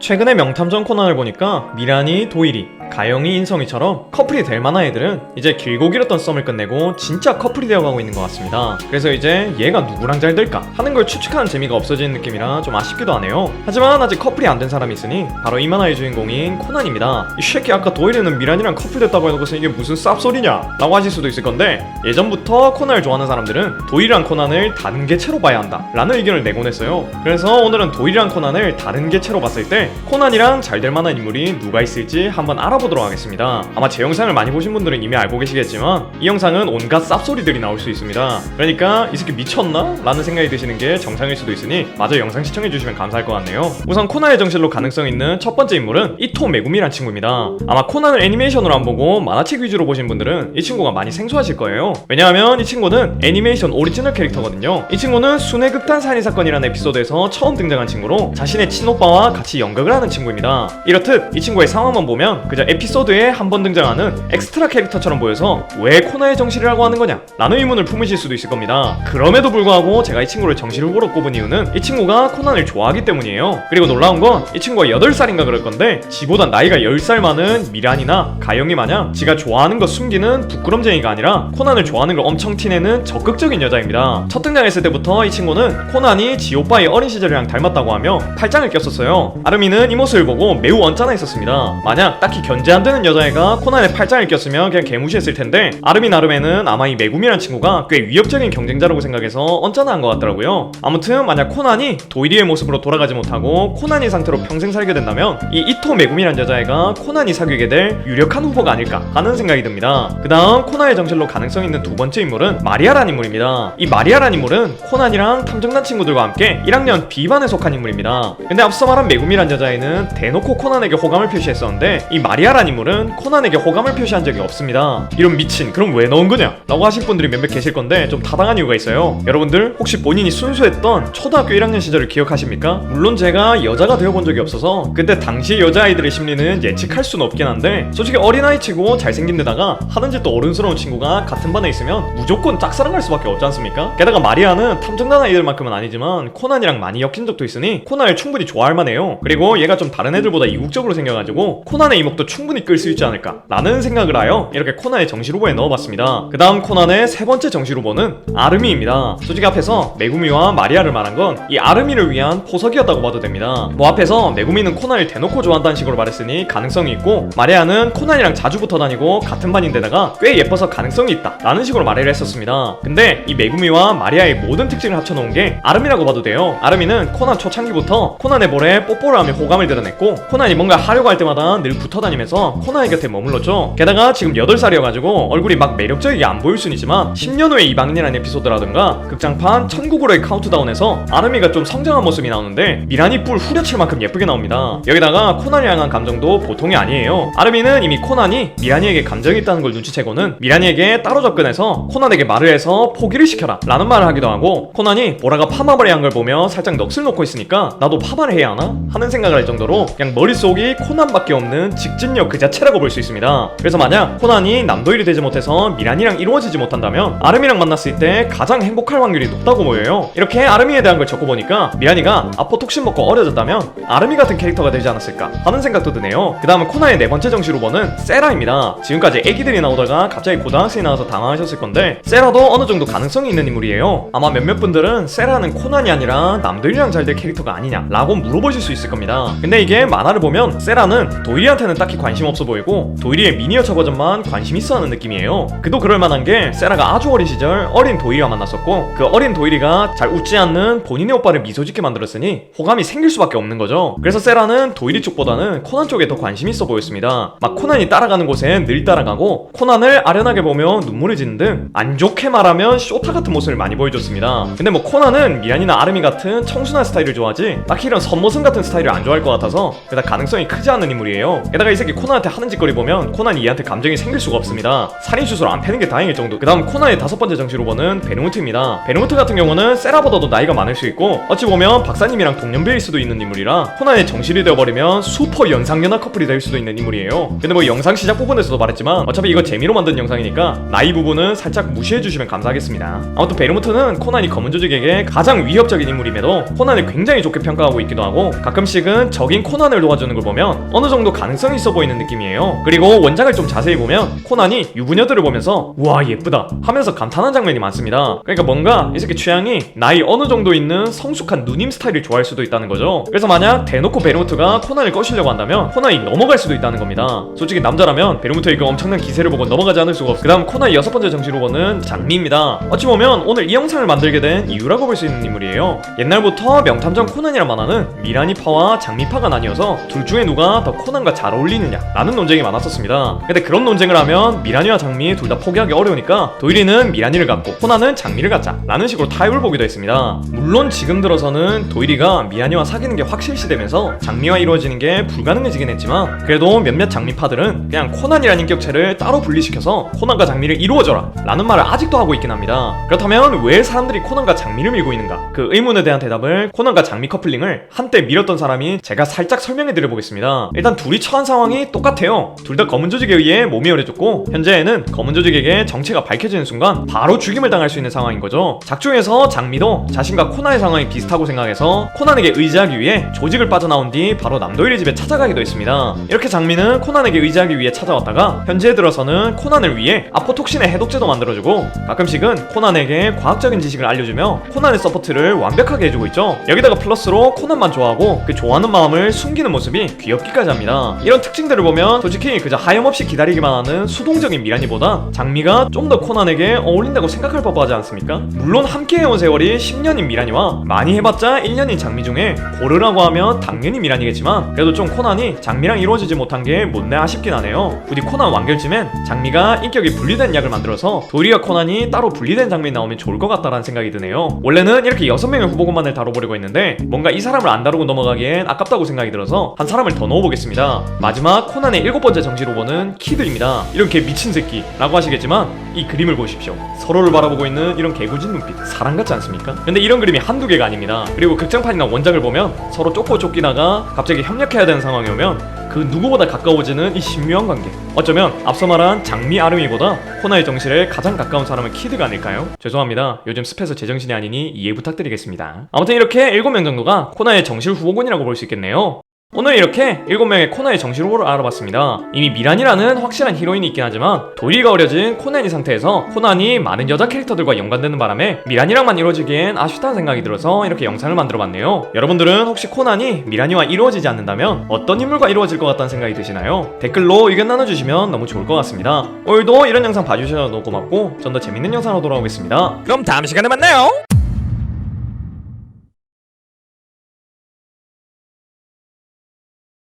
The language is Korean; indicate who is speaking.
Speaker 1: 최근에 명탐정 코난을 보니까 미란이, 도일이, 가영이, 인성이처럼 커플이 될 만한 애들은 이제 길고 길었던 썸을 끝내고 진짜 커플이 되어가고 있는 것 같습니다. 그래서 이제 얘가 누구랑 잘 될까 하는 걸 추측하는 재미가 없어지는 느낌이라 좀 아쉽기도 하네요. 하지만 아직 커플이 안 된 사람이 있으니 바로 이 만화의 주인공인 코난입니다. 이 새끼 아까 도일이는 미란이랑 커플 됐다고 해놓고서 이게 무슨 쌉소리냐 라고 하실 수도 있을 건데, 예전부터 코난을 좋아하는 사람들은 도일이랑 코난을 다른 개체로 봐야 한다 라는 의견을 내곤 했어요. 그래서 오늘은 도일이랑 코난을 다른 개체로 봤을 때 코난이랑 잘 될 만한 인물이 누가 있을지 한번 알아보도록 하겠습니다. 아마 제 영상을 많이 보신 분들은 이미 알고 계시겠지만 이 영상은 온갖 쌉소리들이 나올 수 있습니다. 그러니까 이 새끼 미쳤나? 라는 생각이 드시는 게 정상일 수도 있으니 마저 영상 시청해주시면 감사할 것 같네요. 우선 코난의 정실로 가능성 있는 첫 번째 인물은 이토 메구미란 친구입니다. 아마 코난을 애니메이션으로 안 보고 만화책 위주로 보신 분들은 이 친구가 많이 생소하실 거예요. 왜냐하면 이 친구는 애니메이션 오리지널 캐릭터거든요. 이 친구는 순회극단 살인사건이라는 에피소드에서 처음 등장한 친구로 자신의 친오빠와 같이 연극을 하는 친구입니다. 이렇듯 이 친구의 상황만 보면 그저 에피소드에 한 번 등장하는 엑스트라 캐릭터처럼 보여서 왜 코난의 정실이라고 하는 거냐 라는 의문을 품으실 수도 있을 겁니다. 그럼에도 불구하고 제가 이 친구를 정실후보로 꼽은 이유는 이 친구가 코난을 좋아하기 때문이에요. 그리고 놀라운 건 이 친구가 8살인가 그럴 건데 지보다 나이가 10살 많은 미란이나 가영이 마냥 지가 좋아하는 거 숨기는 부끄럼쟁이가 아니라 코난을 좋아하는 걸 엄청 티내는 적극적인 여자입니다. 첫 등장했을 때부터 이 친구는 코난이 지 오빠의 어린 시절이랑 닮았다고 하며 팔짱을 꼈었어요. 아름이는 이 모습을 보고 매우 언짢아 했었습니다. 만약 딱히 견제 안 되는 여자애가 코난의 팔짱을 꼈으면 그냥 개무시했을 텐데, 아름이 나름에는 아마 이 메구미란 친구가 꽤 위협적인 경쟁자라고 생각해서 언짢아한 것 같더라고요. 아무튼 만약 코난이 도일이의 모습으로 돌아가지 못하고 코난이 상태로 평생 살게 된다면 이 이토 메구미란 여자애가 코난이 사귀게 될 유력한 후보가 아닐까 하는 생각이 듭니다. 그 다음 코난의 정실로 가능성 있는 두 번째 인물은 마리아란 인물입니다. 이 마리아란 인물은 코난이랑 탐정단 친구들과 함께 1학년 B반에 속한 인물입니다. 근데 앞서 말한 메구미란 여자애는 대놓고 코난에게 호감을 표시했었는데, 이 마리아란 인물은 코난에게 호감을 표시한 적이 없습니다. 이런 미친, 그럼 왜 넣은 거냐? 라고 하실 분들이 몇몇 계실 건데 좀 타당한 이유가 있어요. 여러분들 혹시 본인이 순수했던 초등학교 1학년 시절을 기억하십니까? 물론 제가 여자가 되어본 적이 없어서 그때 당시 여자아이들의 심리는 예측할 수는 없긴 한데, 솔직히 어린아이치고 잘생긴 데다가 하는 짓도 어른스러운 친구가 같은 반에 있으면 무조건 짝사랑할 수밖에 없지 않습니까? 게다가 마리아는 탐정단 아이들만큼은 아니지만 코난이랑 많이 엮인 적도 있으니 코난을 충분히 좋아할 만해요. 그리고 얘가 좀 다른 애들보다 이국적으로 생겨가지고 코난의 이목도 충분히 끌 수 있지 않을까 라는 생각을 하여 이렇게 코난의 정실 후보에 넣어봤습니다. 그 다음 코난의 세 번째 정실 후보는 아름이입니다. 솔직히 앞에서 메구미와 마리아를 말한 건 이 아름이를 위한 포석이었다고 봐도 됩니다. 뭐 앞에서 메구미는 코난을 대놓고 좋아한다는 식으로 말했으니 가능성이 있고, 마리아는 코난이랑 자주 붙어 다니고 같은 반인데다가 꽤 예뻐서 가능성이 있다 라는 식으로 말을 했었습니다. 근데 이 메구미와 마리아의 모든 특징을 합쳐놓은 게 아름이라고 봐도 돼요. 아름이는 코난 초창기부터 코난의 볼에 뽀뽀를 하며 호감을 드러냈고, 코난이 뭔가 하려고 할 때마다 늘 붙어 다니면서 코난의 곁에 머물렀죠. 게다가 지금 8살이어가지고 얼굴이 막 매력적이게 안 보일 순 있지만 10년 후에 이방인이라는 에피소드라든가 극장판 1900호의 카운트다운에서 아름이가 좀 성장한 모습이 나오는데 미란이 뿔 후려칠 만큼 예쁘게 나옵니다. 여기다가 코난을 향한 감정도 보통이 아니에요. 아름이는 이미 코난이 미란이에게 감정이 있다는 걸 눈치채고는 미란이에게 따로 접근해서 코난에게 말을 해서 포기를 시켜라 라는 말을 하기도 하고, 코난이 보라가 파마를 한 걸 보며 살짝 넋을 놓고 있으니까 나도 파마를 해야 하나? 하는 생각을 할 정도로 그냥 머릿속이 코난밖에 없는 직진력 그 자체라고 볼 수 있습니다. 그래서 만약 코난이 남도일이 되지 못해서 미란이랑 이루어지지 못한다면 아름이랑 만났을 때 가장 행복할 확률이 높다고 보여요. 이렇게 아름이에 대한 걸 적어보니까 미란이가 아포톡신 먹고 어려졌다면 아름이 같은 캐릭터가 되지 않았을까 하는 생각도 드네요. 그 다음은 코난의 네 번째 정실 후보는 세라입니다. 지금까지 애기들이 나오다가 갑자기 고등학생이 나와서 당황하셨을 건데, 세라도 어느 정도 가능성이 있는 인물이에요. 아마 몇몇 분들은 세라는 코난이 아니라 남도일이랑 잘 될 캐릭터가 아니냐 라고 물어보실 수 있을 겁니다. 근데 이게 만화를 보면 세라는 도일이한테는 딱히 관심 없어 보이고 도일이의 미니어처 버전만 관심 있어 하는 느낌이에요. 그도 그럴 만한 게 세라가 아주 어린 시절 어린 도일이와 만났었고, 그 어린 도일이가 잘 웃지 않는 본인의 오빠를 미소 짓게 만들었으니 호감이 생길 수밖에 없는 거죠. 그래서 세라는 도일이 쪽보다는 코난 쪽에 더 관심이 있어 보였습니다. 막 코난이 따라가는 곳엔 늘 따라가고 코난을 아련하게 보며 눈물을 짓는 등 안 좋게 말하면 쇼타 같은 모습을 많이 보여줬습니다. 근데 뭐 코난은 미란이나 아름이 같은 청순한 스타일을 좋아하지 딱히 이런 선모승 같은 스타일을 안 좋아할 것 같아서 그닥 가능성이 크지 않은 인물이에요. 게다가 이 새끼 새끼 코난한테 하는 짓거리 보면 코난이 얘한테 감정이 생길 수가 없습니다. 살인수술 안 패는 게 다행일 정도. 그 다음 코난의 5번째 정식 로버는 베르무트입니다. 베르무트 같은 경우는 세라보다도 나이가 많을 수 있고 어찌 보면 박사님이랑 동년배일 수도 있는 인물이라 코난의 정실이 되어버리면 슈퍼 연상연하 커플이 될 수도 있는 인물이에요. 근데 뭐 영상 시작 부분에서도 말했지만 어차피 이거 재미로 만든 영상이니까 나이 부분은 살짝 무시해주시면 감사하겠습니다. 아무튼 베르무트는 코난이 검은 조직에게 가장 위협적인 인물임에도 코난을 굉장히 좋게 평가하고 있기도 하고 가끔씩은 적인 코난을 도와주는 걸 보면 어느 정도 가능성이 있어 보이는 느낌이에요. 그리고 원작을 좀 자세히 보면 코난이 유부녀들을 보면서 우와 예쁘다 하면서 감탄한 장면이 많습니다. 그러니까 뭔가 이 새끼 취향이 나이 어느 정도 있는 성숙한 누님 스타일을 좋아할 수도 있다는 거죠. 그래서 만약 대놓고 베르무트가 코난을 꺼시려고 한다면 코난이 넘어갈 수도 있다는 겁니다. 솔직히 남자라면 베르무트의 그 엄청난 기세를 보고 넘어가지 않을 수가 없어. 그 다음 코난의 6번째 정식 로버는 장미입니다. 어찌 보면 오늘 이 영상을 만들게 이유된 이유라고 볼 수 있는 인물이에요. 옛날부터 명탐정 코난이란 만화는 미라니파와 장미파가 나뉘어서 둘 중에 누가 더 코난과 잘 어울리느냐 라는 논쟁이 많았었습니다. 근데 그런 논쟁을 하면 미라니와 장미 둘 다 포기하기 어려우니까 도일이는 미라니를 갖고 코난은 장미를 갖자 라는 식으로 타협을 보기도 했습니다. 물론 지금 들어서는 도일이가 미라니와 사귀는 게 확실시되면서 장미와 이루어지는 게 불가능해지긴 했지만 그래도 몇몇 장미파들은 그냥 코난이라는 인격체를 따로 분리시켜서 코난과 장미를 이루어줘라 라는 말을 아직도 하고 있긴 합니다. 그렇다면 왜 사람들이 코난과 장미를 밀고 있는가? 그 의문에 대한 대답을 코난과 장미 커플링을 한때 밀었던 사람이 제가 살짝 설명해 드려보겠습니다. 일단 둘이 처한 상황이 똑같아요. 둘 다 검은 조직에 의해 몸이 얼어졌고 현재에는 검은 조직에게 정체가 밝혀지는 순간 바로 죽임을 당할 수 있는 상황인 거죠. 작중에서 장미도 자신과 코난의 상황이 비슷하고 생각해서 코난에게 의지하기 위해 조직을 빠져나온 뒤 바로 남도일의 집에 찾아가기도 했습니다. 이렇게 장미는 코난에게 의지하기 위해 찾아왔다가 현재에 들어서는 코난을 위해 아포톡신의 해독제도 만들어주고 가끔씩은 코난에게 과학적인 지식을 알려주며 코난의 서포트를 완벽하게 해주고 있죠. 여기다가 플러스로 코난만 좋아하고 그 좋아하는 마음을 숨기는 모습이 귀엽기까지 합니다. 이런 특징들을 보면 솔직히 그저 하염없이 기다리기만 하는 수동적인 미라니보다 장미가 좀 더 코난에게 어울린다고 생각할 법하지 않습니까? 물론 함께 해온 세월이 10년인 미라니와 많이 해봤자 1년인 장미 중에 고르라고 하면 당연히 미라니겠지만 그래도 좀 코난이 장미랑 이루어지지 못한 게 못내 아쉽긴 하네요. 부디 코난 완결쯤엔 장미가 인격이 분리된 약을 만들어서 도리와 코난이 따로 분리된 장면이 나오면 좋을 것 같다라는 생각이 드네요. 원래는 이렇게 6명의 후보군만을 다뤄보려고 했는데 뭔가 이 사람을 안 다루고 넘어가기엔 아깝다고 생각이 들어서 한 사람을 더 넣어보겠습니다. 마지막 코난의 7번째 정식 로버는 키드입니다. 이런 개 미친 새끼 라고 하시겠지만 이 그림을 보십시오. 서로를 바라보고 있는 이런 개구진 눈빛 사랑 같지 않습니까? 근데 이런 그림이 한두 개가 아닙니다. 그리고 극장판이나 원작을 보면 서로 쫓기다가 갑자기 협력해야 되는 상황이 오면 그 누구보다 가까워지는 이 신묘한 관계. 어쩌면 앞서 말한 장미 아름이보다 코난의 정실에 가장 가까운 사람은 키드가 아닐까요? 죄송합니다. 요즘 습해서 제정신이 아니니 이해 부탁드리겠습니다. 아무튼 이렇게 7명 정도가 코난의 정실 후보군이라고 볼 수 있겠네요. 오늘 이렇게 7명의 코난의 정실 후보를 알아봤습니다. 이미 미란이라는 확실한 히로인이 있긴 하지만 도리가 어려진 코난이 상태에서 코난이 많은 여자 캐릭터들과 연관되는 바람에 미란이랑만 이루어지기엔 아쉽다는 생각이 들어서 이렇게 영상을 만들어봤네요. 여러분들은 혹시 코난이 미란이와 이루어지지 않는다면 어떤 인물과 이루어질 것 같다는 생각이 드시나요? 댓글로 의견 나눠주시면 너무 좋을 것 같습니다. 오늘도 이런 영상 봐주셔서 너무 고맙고 좀 더 재밌는 영상으로 돌아오겠습니다.
Speaker 2: 그럼 다음 시간에 만나요.